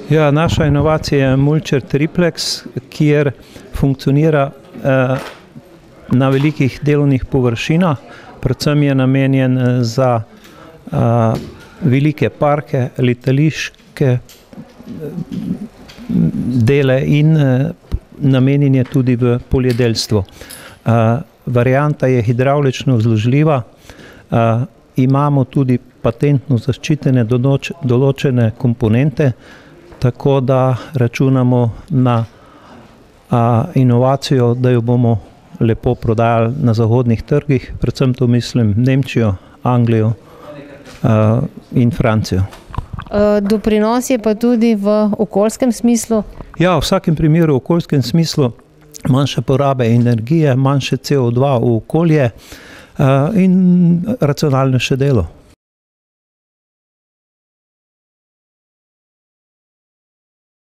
Ja, naša inovacija je Mulcher Triplex, kjer funkcionira na velikih delovnih površinah. Predvsem je namenjen za velike parke, letališke dele in namenjen je tudi v poljedelstvo. Varianta je hidravlično zložljiva, imamo tudi patentno zaščitene določene komponente, tako da računamo na inovacijo, da jo bomo lepo prodajali na zahodnih trgih, predvsem to mislim Nemčijo, Anglijo in Francijo. Doprinos je pa tudi v okoljskem smislu? Ja, v vsakem primeru v okoljskem smislu manjše porabe energije, manjše CO2 v okolje in racionalnejše delo.